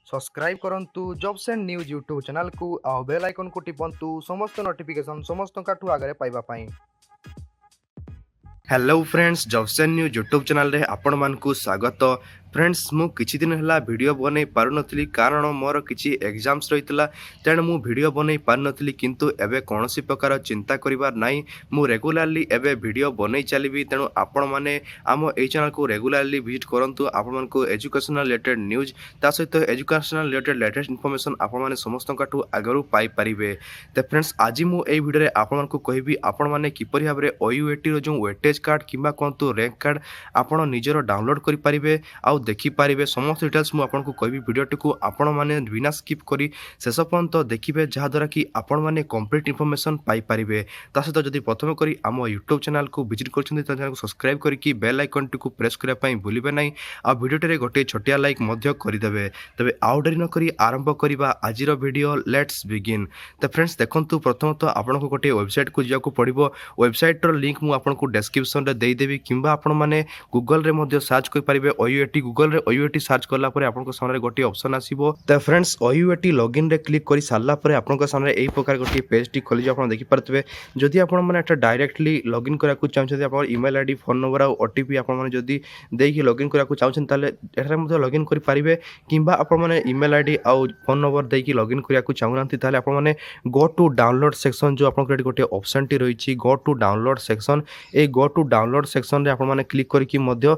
Subscribe करंतु jobs and news YouTube channel को आउ बेल आइकन को टिपंतु समस्त नोटिफिकेशन समस्त काठू आगे पाइबा पाई। Hello friends, jobs and news YouTube channel रे आपण मानकु स्वागत। फ्रेंड्स मु किछि दिन हला वीडियो बनै पारु नथली कारण मोर किछि एग्जाम्स रहितला तेण मु वीडियो बनै पारु नथली, किंतु एबे कोनोसी प्रकार चिंता करिवार नाही। मु रेगुलरली एबे वीडियो बनै चलीबी, तेणु आपण माने आम ए चैनल को रेगुलरली विजिट करंतु। आपण मानकु एजुकेशनल रिलेटेड न्यूज ता सहित एजुकेशनल रिलेटेड लेटेस्ट इन्फॉर्मेशन आपण माने समस्त काठू आगरु पाई परिबे। ते फ्रेंड्स आज मु ए वीडियो रे आपण मानकु कहिबी आपण माने किपरि भाबरे ओयूएटी रो जो वेटेज कार्ड किंबा कोंतु रैंक कार्ड आपण निजरो डाउनलोड करि परिबे आ देखि पारिबे। समस्त डिटेल्स मु आपन को कहबी वीडियोटी को आपण माने बिना स्किप करी शेष पर्यंत देखिबे, जहा द्वारा कि आपण माने कंप्लीट इन्फॉर्मेशन पाई परिबे। ता सहित जदि प्रथम करी आम यूट्यूब चैनल को विजिट करछन्ती त चैनल को सब्सक्राइब करिकि बेल आइकन टी को प्रेस करिया पई भूलिबे नाही आ वीडियोटी रे गोटे छोटिया लाइक मध्य करि देबे। तबे आउ डेरी न करी आरंभ करिबा आजिरो वीडियो, लेट्स बिगिन। त फ्रेंड्स देखंतु प्रथमतः आपण को गोटे वेबसाइट को जिया को पड़िबो। वेबसाइट रो लिंक मु आपण को डिस्क्रिप्शन रे देई देबी, किंबा आपण माने गूगल रे मध्य सर्च कर परिबे ओयूएटी। गूगल रे ओयूएटी सर्च करला परे आपन को सामने गोटे ऑप्शन आसीबो। त फ्रेंड्स ओयूएटी लॉगिन रे क्लिक करि सारला परे आपन को सामने एई प्रकार गोटे पेज टी खोली जे आपन देखि परतबे। जदि आपन माने एटा डायरेक्टली लॉगिन करा को चाहछथि, आपन ईमेल आईडी, फोन नंबर आ ओटीपी आपन माने जदि देकी लॉगिन करा को चाहछन ताले एटा मध्य लॉगिन करि परिबे। किंबा आपन माने ईमेल आईडी आ फोन नंबर देकी लॉगिन करिया को चाहनांती ताले आपन माने गो टू डाउनलोड सेक्शन जो आपन को गोटे ऑप्शन टी रहिछि गो टू डाउनलोड सेक्शन। ए गो टू डाउनलोड सेक्शन रे आपन माने क्लिक करिकि मध्य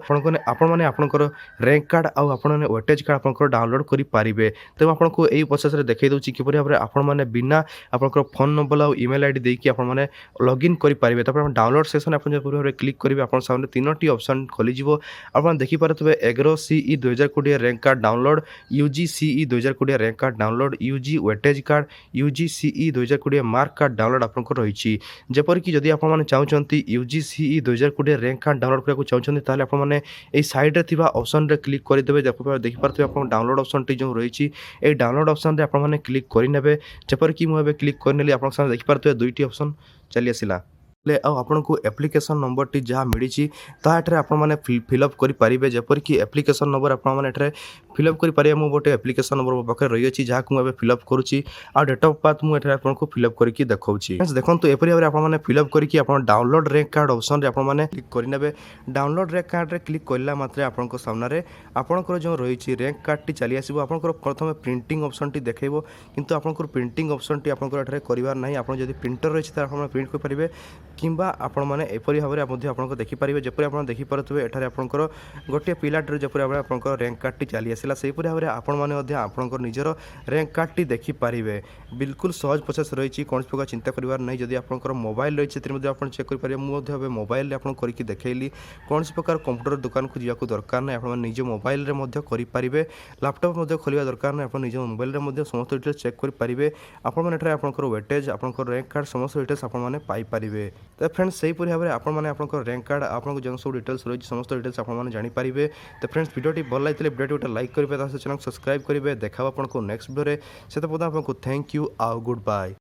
आपन माने आपनकर रैंक कार्ड आ आपन माने वेटेज कार्ड आपनकर डाउनलोड करि पारिबे। तो आपन को एई प्रोसेस रे देखै दउछि किपरि भाबरे आपन माने बिना आपनकर फोन नंबर आ ईमेल आईडी देकी आपन माने लॉगिन करि पारिबे। त आपन डाउनलोड सेक्शन आपन जे भाबरे क्लिक करिवे, आपन सामने तीनोटी ऑप्शन खोली जिवो। आपन देखि पारतबे agro CE 2020 rank card download, UG CE 2020 rank card download, UG weightage card, UG CE 2020 mark card download आपनकर रहिछि। जेपर कि जदि आपन माने चाहउछन्ती UG CE 2020 rank card download करा को चाहउछन्ती ताले आपन माने एई साइड रे थिबा ऑप्शन रे क्लिक करि देबे। देखि पारतबे आपन डाउनलोड ऑप्शन टी जो रहिछि ए डाउनलोड ऑप्शन रे आपन माने क्लिक करि नेबे। जेपर कि मु एबे क्लिक करनेली आपन सामने देखि पारतबे दुईटी ऑप्शन चली आसिला। आपन को एप्लिकेशन नंबर टी जहाँ मिली ताठे आपण मैंने फिलअप कर पारे। जपर कि एप्लिकेशन नंबर आपने फिलअप कर पारे। मु गोटे एप्लिकेशन नंबर मो पाखे रही है जहाँ मुझे फिलअप करुच्ची आ डेट ऑफ बर्थ मुझे आपको फिलअप करके देखी। देखो एपरी भाव में आप फिलअप करके डाउनलोड रैंक कार्ड ऑप्शन आपने क्लिक करेंगे। डाउनलोड रैंक कार्ड रे क्लिक करला मात्रे आपन सामने आपंकर जो रही रैंक कार्ड टी चली आसो। आप प्रथम प्रिंटिंग ऑप्शन टी देखो, किंतु आपंकर प्रिंटिंग ऑप्शन टी आपंकर करार ना। आप प्रिंटर रही है प्रिंट करेंगे, किंबा आपण माने एपरी भाव में आपको देखिपारे। जपरी आप देखिपे एठारे आपंकर गोटे पिलाटर जपरी भाव में रैंक कार्ड टी चली आसला, से भाव में आपण मैंने आपंकर निजर रैंक कार्ड टी देखिपारे। बिल्कुल सहज प्रोसेस रही, कौन प्रकार चिंता करार नहीं। जदि आपंकर मोबाइल रही है चेक करेंगे। मुझे मोबाइल आपको करके देखली कौन प्रकार कंप्यूटर दुकान को जावाक दरकार ना। आप निज मोबाइल करेंगे, लैपटॉप खोलिया दरकार ना। आप निज मोबाइल में समस्त डिटेल्स चेक करेंगे। आपंकर वेटेज आपंकर रैंक कार्ड समस्त डिटेल्स आपने पाइपर। तो फ्रेंड्स से भाव में आपंकर रैंक कार्ड आपको जो सब डिटेल्स रही समस्त डिटेल्स आपने जानीपारे। तो फ्रेंड्स वीडियो भल लगे वीडियो गोटे लाइक करेंगे, चैनल सब्सक्राइब करेंगे। देखा आपको नेक्स्ट वीडियो से। तो आपको थैंक यू आउ गुड बाय।